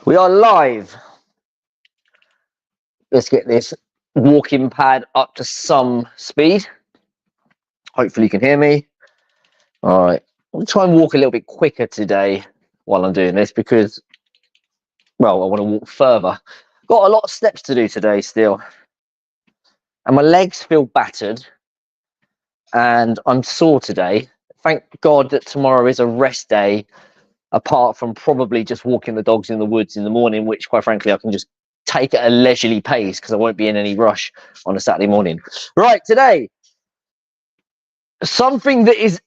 We are live. Let's get this walking pad up to some speed. Hopefully you can hear me. All right. I'll try and walk a little bit quicker today while I'm doing this because, well, I want to walk further. Got a lot of steps to do today still. And my legs feel battered. And I'm sore today. Thank God that tomorrow is a rest day, apart from probably just walking the dogs in the woods in the morning, which quite frankly I can just take at a leisurely pace because I won't be in any rush on a Saturday morning. Right, today, something that is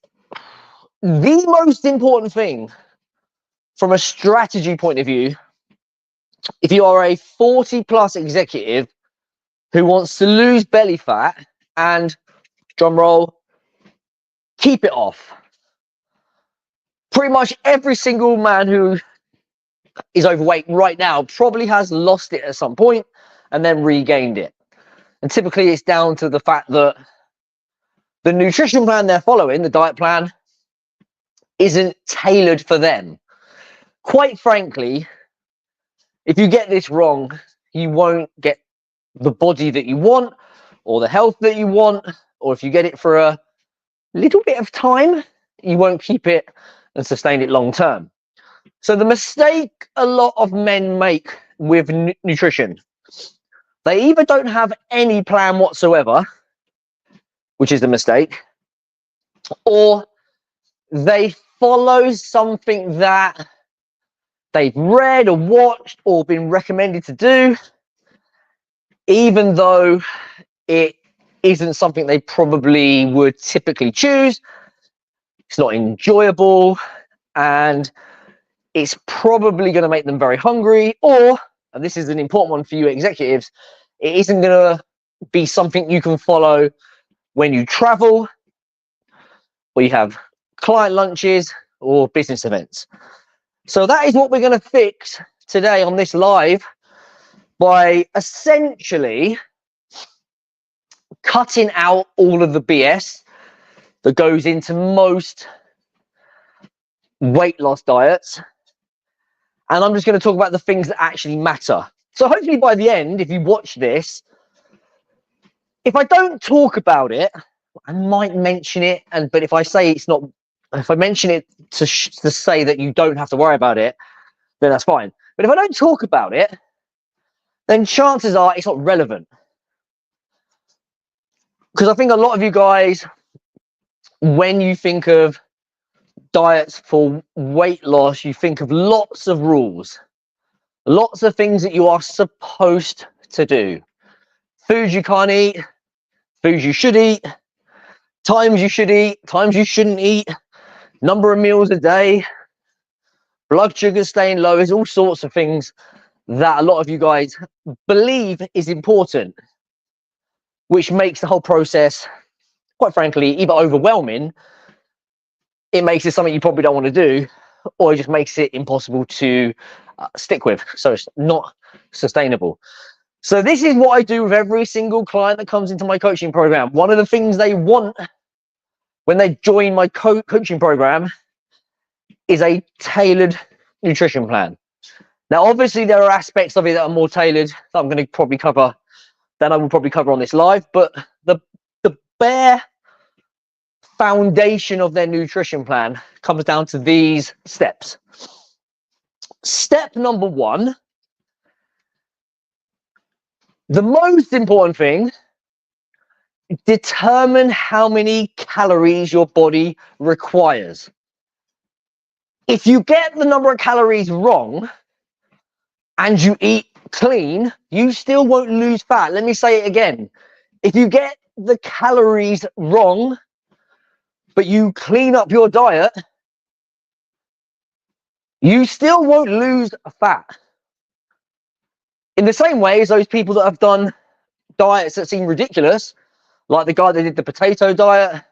the most important thing from a strategy point of view. If you are a 40+ executive who wants to lose belly fat and, drum roll, keep it off. Pretty much every single man who is overweight right now probably has lost it at some point and then regained it. And typically it's down to the fact that the nutrition plan they're following, the diet plan, isn't tailored for them. Quite frankly, if you get this wrong, you won't get the body that you want or the health that you want, or if you get it for a little bit of time, you won't keep it and sustain it long term. So the mistake a lot of men make with nutrition, they either don't have any plan whatsoever, which is the mistake, or they follow something that they've read or watched or been recommended to do, even though it isn't something they probably would typically choose. It's not enjoyable, and it's probably going to make them very hungry, or, and this is an important one for you executives, it isn't going to be something you can follow when you travel, or you have client lunches or business events. So that is what we're going to fix today on this live by essentially cutting out all of the BS that goes into most weight loss diets. And I'm just going to talk about the things that actually matter. So hopefully by the end, if you watch this, if I don't talk about it, I might mention it. But if I say it's not, if I mention it to say that you don't have to worry about it, then that's fine. But if I don't talk about it, then chances are it's not relevant. Because I think a lot of you guys, when you think of diets for weight loss, you think of lots of rules, lots of things that you are supposed to do. Foods you can't eat, foods you should eat, times you should eat, times you shouldn't eat, number of meals a day, blood sugar staying low. There's all sorts of things that a lot of you guys believe is important, which makes the whole process, quite frankly, either overwhelming, it makes it something you probably don't want to do, or it just makes it impossible to stick with. So it's not sustainable. So this is what I do with every single client that comes into my coaching program. One of the things they want when they join my coaching program is a tailored nutrition plan. Now, obviously, there are aspects of it that are more tailored that I'm going to probably cover than I will probably cover on this live, but the bare foundation of their nutrition plan comes down to these steps. Step number one, the most important thing, determine how many calories your body requires. If you get the number of calories wrong and you eat clean, you still won't lose fat. Let me say it again. If you get the calories wrong, but you clean up your diet, you still won't lose fat. In the same way as those people that have done diets that seem ridiculous, like the guy that did the potato diet,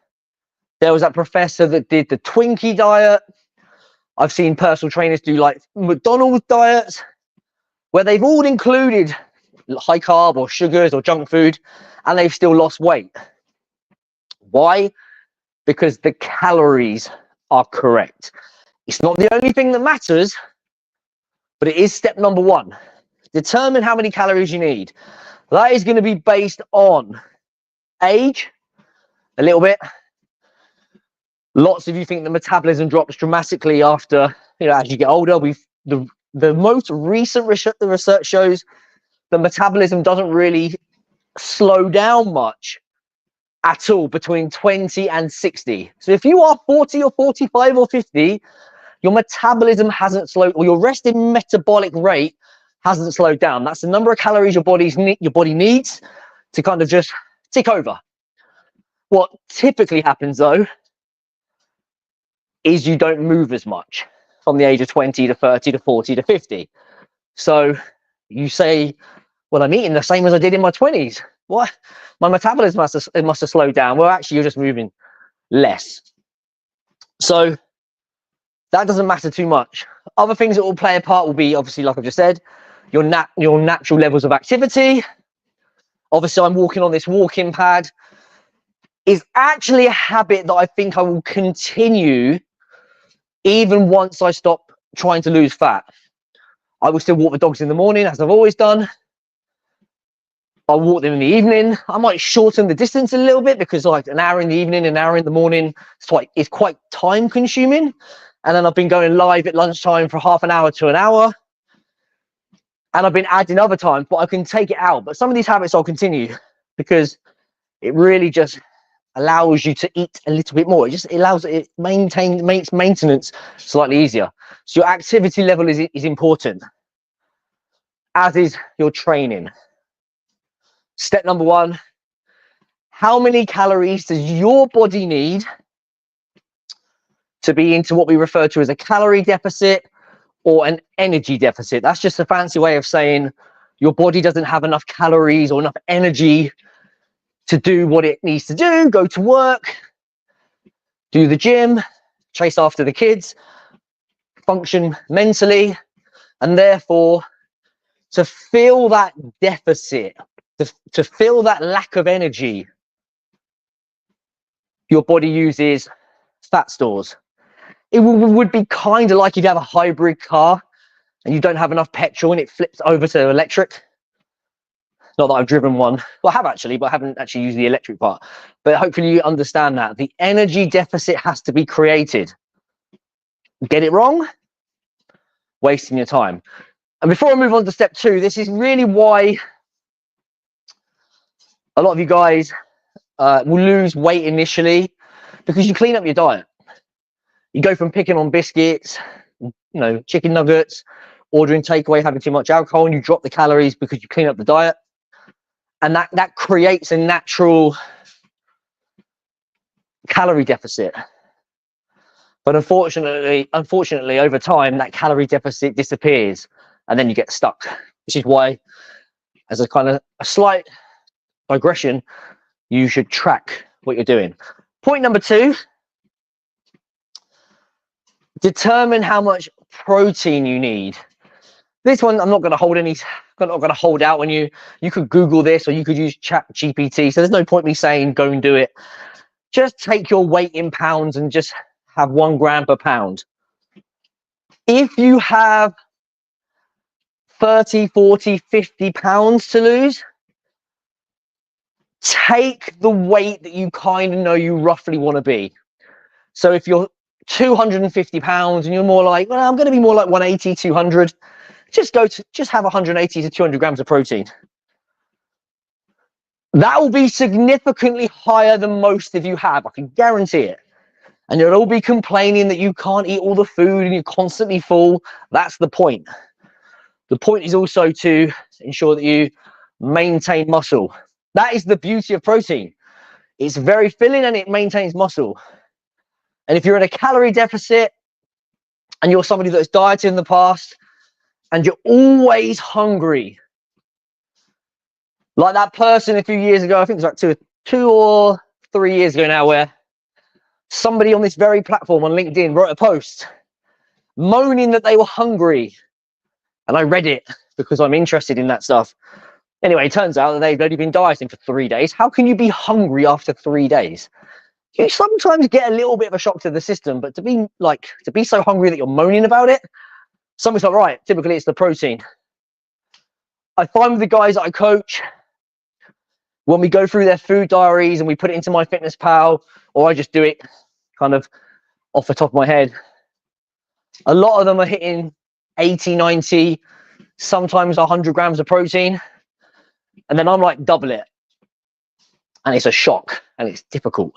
there was that professor that did the Twinkie diet. I've seen personal trainers do like McDonald's diets, where they've all included high carb or sugars or junk food, and they've still lost weight. Why? Because the calories are correct. It's not the only thing that matters, but it is step number one. Determine how many calories you need. That is going to be based on age, a little bit. Lots of you think the metabolism drops dramatically after, as you get older. The most recent research shows the metabolism doesn't really slow down much at all between 20 and 60. So if you are 40 or 45 or 50, your metabolism hasn't slowed, or your resting metabolic rate hasn't slowed down. That's the number of calories your body needs to kind of just tick over. What typically happens though is you don't move as much from the age of 20 to 30 to 40 to 50. So you say, well, I'm eating the same as I did in my 20s. What? My metabolism must have slowed down. Well, actually, you're just moving less. So that doesn't matter too much. Other things that will play a part will be, obviously, like I've just said, your natural levels of activity. Obviously, I'm walking on this walking pad. Is actually a habit that I think I will continue even once I stop trying to lose fat. I will still walk the dogs in the morning, as I've always done. I'll walk them in the evening. I might shorten the distance a little bit because like an hour in the evening, an hour in the morning, it's quite time consuming. And then I've been going live at lunchtime for half an hour to an hour. And I've been adding other times, but I can take it out. But some of these habits I'll continue because it really just allows you to eat a little bit more. It makes maintenance slightly easier. So your activity level is important, as is your training. Step number one, how many calories does your body need to be into what we refer to as a calorie deficit or an energy deficit? That's just a fancy way of saying your body doesn't have enough calories or enough energy to do what it needs to do, go to work, do the gym, chase after the kids, function mentally, and therefore to fill that deficit, to fill that lack of energy, your body uses fat stores. It would be kind of like if you have a hybrid car and you don't have enough petrol and it flips over to electric. Not that I've driven one. Well, I have actually, but I haven't actually used the electric part. But hopefully you understand that. The energy deficit has to be created. Get it wrong? Wasting your time. And before I move on to step two, this is really why a lot of you guys will lose weight initially, because you clean up your diet. You go from picking on biscuits, chicken nuggets, ordering takeaway, having too much alcohol, and you drop the calories because you clean up the diet. And that creates a natural calorie deficit. But unfortunately, over time, that calorie deficit disappears and then you get stuck, which is why, as a kind of a slight digression, you should track what you're doing. Point number two, determine how much protein you need. This one, I'm not going to hold out on you. You could Google this or you could use ChatGPT. So there's no point me saying go and do it. Just take your weight in pounds and just have 1 gram per pound. If you have 30, 40, 50 pounds to lose, take the weight that you kind of know you roughly want to be. So if you're 250 pounds and you're more like, well, I'm going to be more like 180, 200, just have 180 to 200 grams of protein. That will be significantly higher than most of you have. I can guarantee it. And you'll all be complaining that you can't eat all the food and you're constantly full. That's the point. The point is also to ensure that you maintain muscle. That is the beauty of protein. It's very filling and it maintains muscle. And if you're in a calorie deficit and you're somebody that's dieted in the past and you're always hungry, like that person a few years ago, I think it was like two or 3 years ago now, where somebody on this very platform on LinkedIn wrote a post moaning that they were hungry. And I read it because I'm interested in that stuff. Anyway, it turns out that they've only been dieting for 3 days. How can you be hungry after 3 days? You sometimes get a little bit of a shock to the system, but to be so hungry that you're moaning about it, Something's not right. Typically, it's the protein. I find with the guys that I coach, when we go through their food diaries and we put it into MyFitnessPal, or I just do it kind of off the top of my head, a lot of them are hitting 80, 90, sometimes 100 grams of protein. And then I'm like, double it. And it's a shock and it's difficult.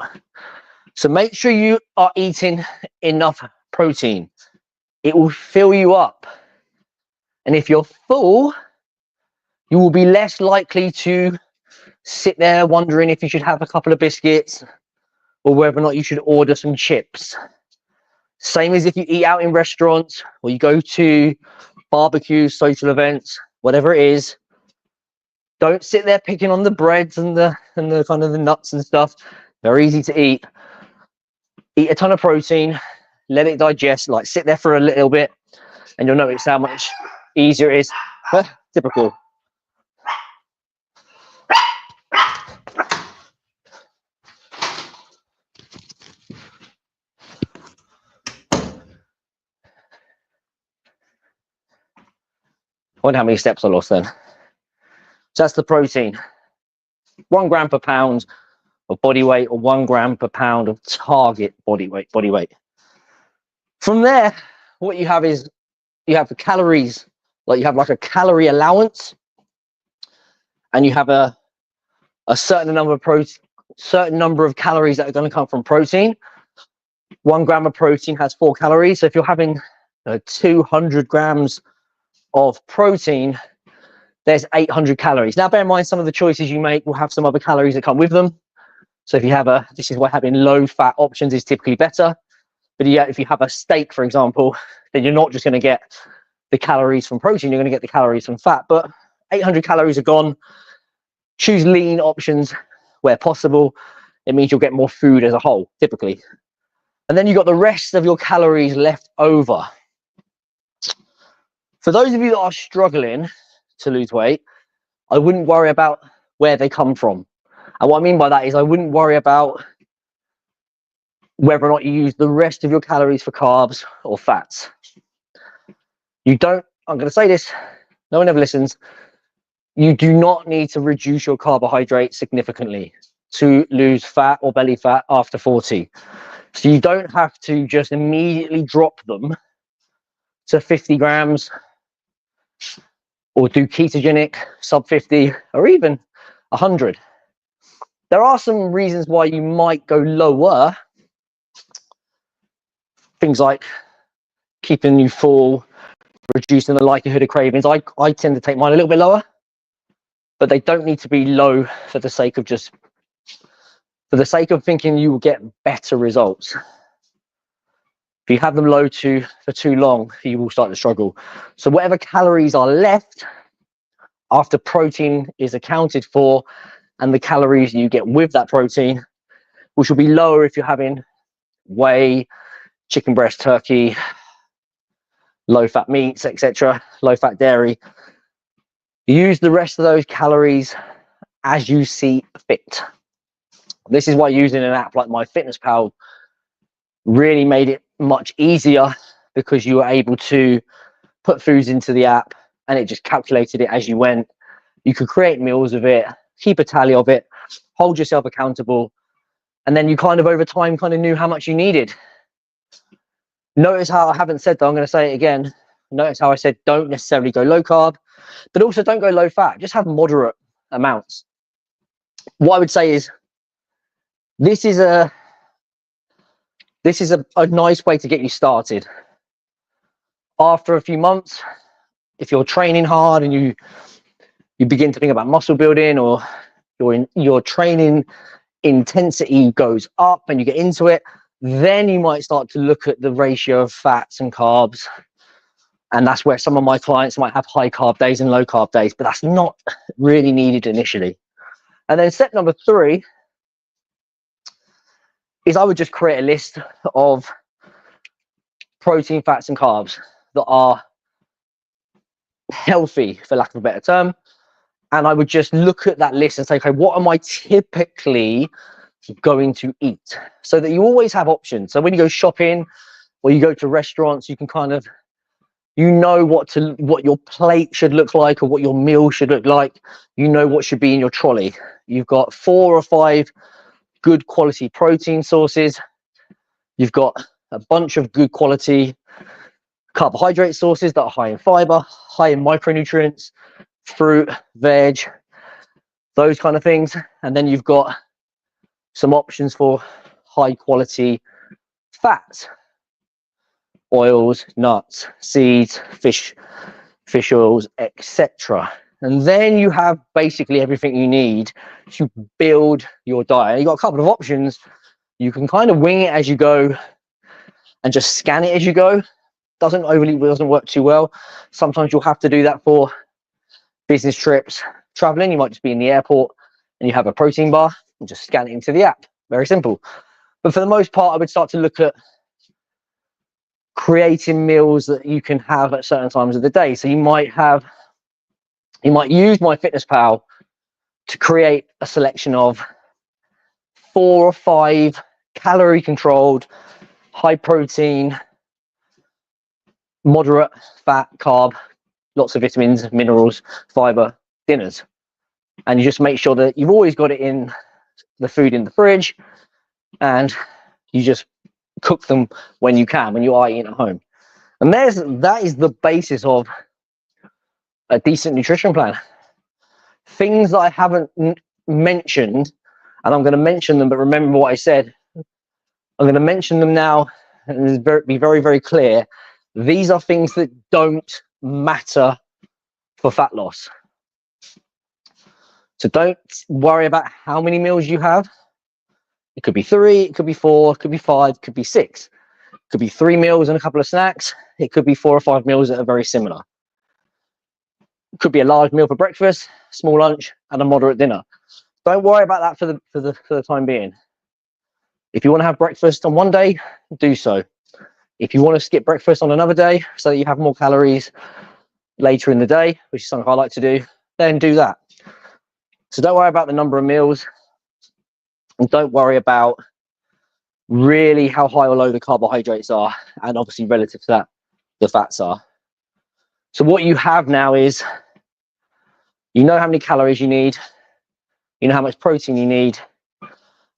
So make sure you are eating enough protein. It will fill you up. And if you're full, you will be less likely to sit there wondering if you should have a couple of biscuits or whether or not you should order some chips. Same as if you eat out in restaurants or you go to barbecues, social events, whatever it is. Don't sit there picking on the breads and the kind of the nuts and stuff. Very easy to eat. Eat a ton of protein, let it digest, like sit there for a little bit, and you'll notice how much easier it is. Typical. I wonder how many steps I lost then. So that's the protein. 1 gram per pound of body weight, or 1 gram per pound of target body weight. From there, what you have is you have the calories, like you have like a calorie allowance, and you have a certain number of calories that are going to come from protein. 1 gram of protein has 4 calories. So if you're having 200 grams of protein, there's 800 calories. Now, bear in mind, some of the choices you make will have some other calories that come with them. So if you have this is why having low fat options is typically better. But yeah, if you have a steak, for example, then you're not just going to get the calories from protein, you're going to get the calories from fat. But 800 calories are gone. Choose lean options where possible. It means you'll get more food as a whole, typically. And then you've got the rest of your calories left over. For those of you that are struggling to lose weight, I wouldn't worry about where they come from. And what I mean by that is I wouldn't worry about whether or not you use the rest of your calories for carbs or fats. I'm going to say this, no one ever listens. You do not need to reduce your carbohydrates significantly to lose fat or belly fat after 40. So you don't have to just immediately drop them to 50 grams or do ketogenic, sub 50, or even 100. There are some reasons why you might go lower. Things like keeping you full, reducing the likelihood of cravings. I tend to take mine a little bit lower, but they don't need to be low for the sake of thinking you will get better results. If you have them low for too long, you will start to struggle. So whatever calories are left after protein is accounted for, and the calories you get with that protein, which will be lower if you're having whey, chicken breast, turkey, low fat meats, etc., low fat dairy. Use the rest of those calories as you see fit. This is why using an app like MyFitnessPal really made it much easier, because you were able to put foods into the app and it just calculated it as you went. You could create meals of it, keep a tally of it, hold yourself accountable, and then you kind of over time kind of knew how much you needed. Notice how I haven't said that, I'm going to say it again. Notice how I said don't necessarily go low carb, but also don't go low fat. Just have moderate amounts. What I would say is this is a nice way to get you started. After a few months, if you're training hard and you begin to think about muscle building, or your training intensity goes up and you get into it, then you might start to look at the ratio of fats and carbs. And that's where some of my clients might have high carb days and low carb days, but that's not really needed initially. And then step number 3 is I would just create a list of protein, fats, and carbs that are healthy, for lack of a better term. And I would just look at that list and say, okay, what am I typically going to eat? So that you always have options. So when you go shopping or you go to restaurants, you can kind of You know what your plate should look like, or what your meal should look like. You know what should be in your trolley. You've got 4 or 5 good quality protein sources. You've got a bunch of good quality carbohydrate sources that are high in fiber, high in micronutrients, fruit, veg, those kind of things. And then you've got some options for high quality fats, oils, nuts, seeds, fish oils, etc. And then you have basically everything you need to build your diet. You've got a couple of options. You can kind of wing it as you go and just scan it as you go. Doesn't work too well. Sometimes you'll have to do that for business trips, traveling. You might just be in the airport and you have a protein bar and just scan it into the app. Very simple. But for the most part, I would start to look at creating meals that you can have at certain times of the day. So you might use MyFitnessPal to create a selection of 4 or 5 calorie controlled, high protein, moderate fat, carb, lots of vitamins, minerals, fiber dinners. And you just make sure that you've always got it in the food in the fridge, and you just cook them when you can, when you are eating at home. And that is the basis of a decent nutrition plan. Things that I haven't mentioned, and I'm going to mention them, but remember what I said. I'm going to mention them now and be very, very clear. These are things that don't matter for fat loss. So don't worry about how many meals you have. It could be 3, it could be 4, it could be 5, it could be 6. It could be 3 meals and a couple of snacks. It could be 4 or 5 meals that are very similar. It could be a large meal for breakfast, small lunch, and a moderate dinner. Don't worry about that for the time being. If you want to have breakfast on one day, do so. If you want to skip breakfast on another day so that you have more calories later in the day, which is something I like to do, then do that. So don't worry about the number of meals, and don't worry about really how high or low the carbohydrates are, and obviously relative to that, the fats are. So what you have now is, you know how many calories you need, you know how much protein you need,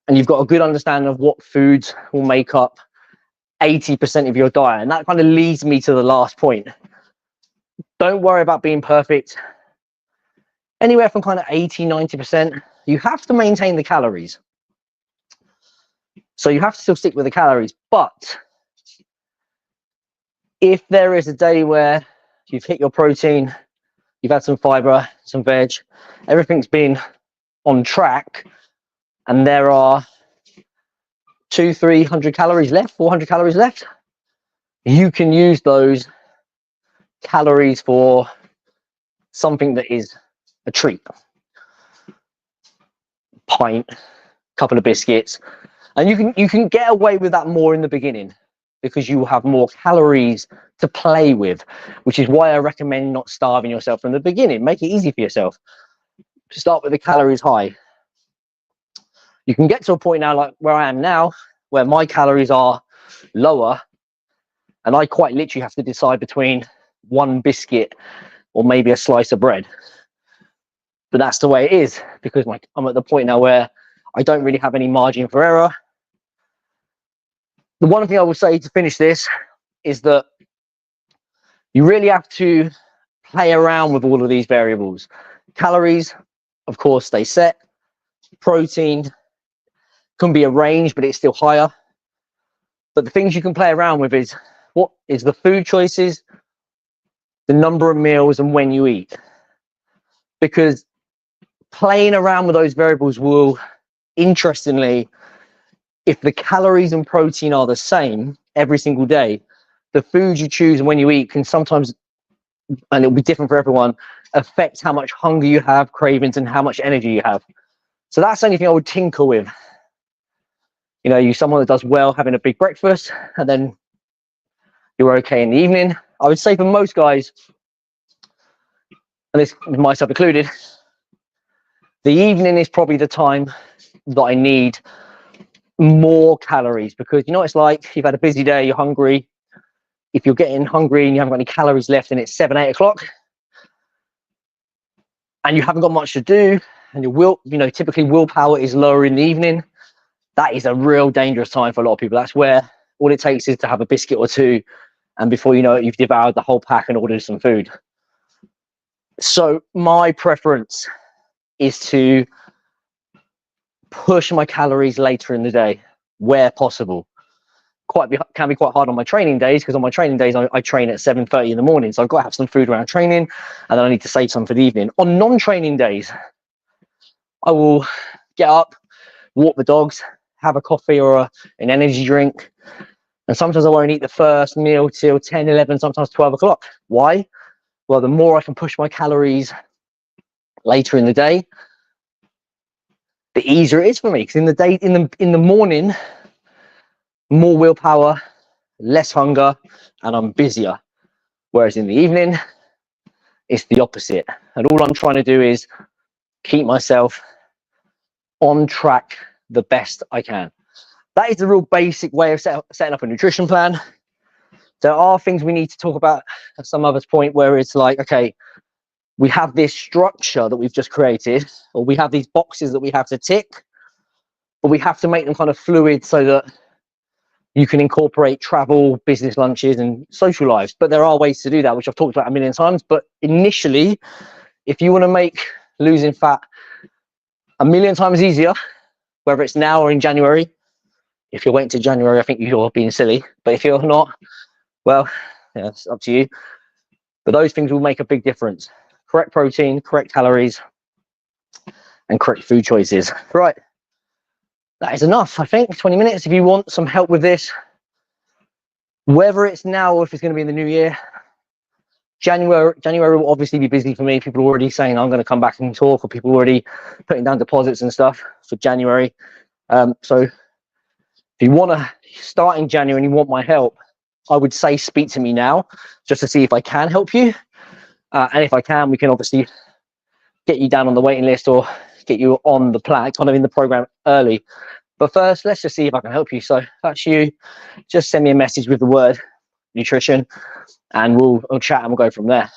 and you've got a good understanding of what foods will make up 80% of your diet. And that kind of leads me to the last point. Don't worry about being perfect. Anywhere from kind of 80-90%, you have to maintain the calories. So you have to still stick with the calories. But if there is a day where you've hit your protein, you've had some fiber, some veg, everything's been on track, and there are 200-300 calories left, 400 calories left, you can use those calories for something that is a treat. Pint, couple of biscuits, and you can get away with that more in the beginning because you will have more calories to play with, which is why I recommend not starving yourself from the beginning. Make it easy for yourself. Start with the calories high. You can get to a point now, like where I am now, where my calories are lower, and I quite literally have to decide between one biscuit or maybe a slice of bread. But that's the way it is, because I'm at the point now where I don't really have any margin for error. The one thing I will say to finish this is that you really have to play around with all of these variables. Calories, of course, stay set. Protein can be a range, but it's still higher. But the things you can play around with is what is the food choices, the number of meals, and when you eat. Because playing around with those variables will, interestingly, if the calories and protein are the same every single day, the food you choose and when you eat can sometimes, and it'll be different for everyone, affect how much hunger you have, cravings, and how much energy you have. So that's the only thing I would tinker with. You know, you're someone that does well having a big breakfast, and then you're okay in the evening. I would say for most guys, and this myself included, the evening is probably the time that I need more calories, because you know it's like you've had a busy day, you're hungry, if you're getting hungry and you haven't got any calories left and it's 7, 8 o'clock and you haven't got much to do and your will, typically willpower is lower in the evening, that is a real dangerous time for a lot of people. That's where all it takes is to have a biscuit or two, and before you know it, you've devoured the whole pack and ordered some food. So my preference is to push my calories later in the day where possible. Can be quite hard on my training days, because on my training days I train at 7:30 in the morning, so I've got to have some food around training, and then I need to save some for the evening. On non-training days, I will get up, walk the dogs, have a coffee or an energy drink, and sometimes I won't eat the first meal till 10, 11, sometimes 12 o'clock. Why? Well, the more I can push my calories later in the day, the easier it is for me, because in the morning, more willpower, less hunger, and I'm busier. Whereas in the evening, it's the opposite. And all I'm trying to do is keep myself on track the best I can. That is the real basic way of setting up a nutrition plan. There are things we need to talk about at some other point where it's like, okay, we have this structure that we've just created, or we have these boxes that we have to tick, but we have to make them kind of fluid so that you can incorporate travel, business lunches, and social lives. But there are ways to do that, which I've talked about a million times. But initially, if you want to make losing fat a million times easier, whether it's now or in January, if you're waiting to January, I think you're being silly. But if you're not, well, yeah, it's up to you. But those things will make a big difference. Correct protein, correct calories, and correct food choices. Right. That is enough, I think. 20 minutes. If you want some help with this, whether it's now or if it's going to be in the new year, January will obviously be busy for me. People are already saying I'm going to come back and talk, or people are already putting down deposits and stuff for January. So if you want to start in January and you want my help, I would say speak to me now just to see if I can help you. And if I can, we can obviously get you down on the waiting list or get you on the plan, kind of in the program early. But first, let's just see if I can help you. So if that's you, just send me a message with the word nutrition, and we'll chat and we'll go from there.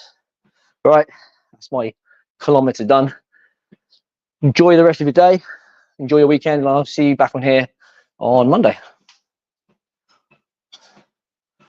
All right, that's my kilometer done. Enjoy the rest of your day. Enjoy your weekend, and I'll see you back on here on Monday.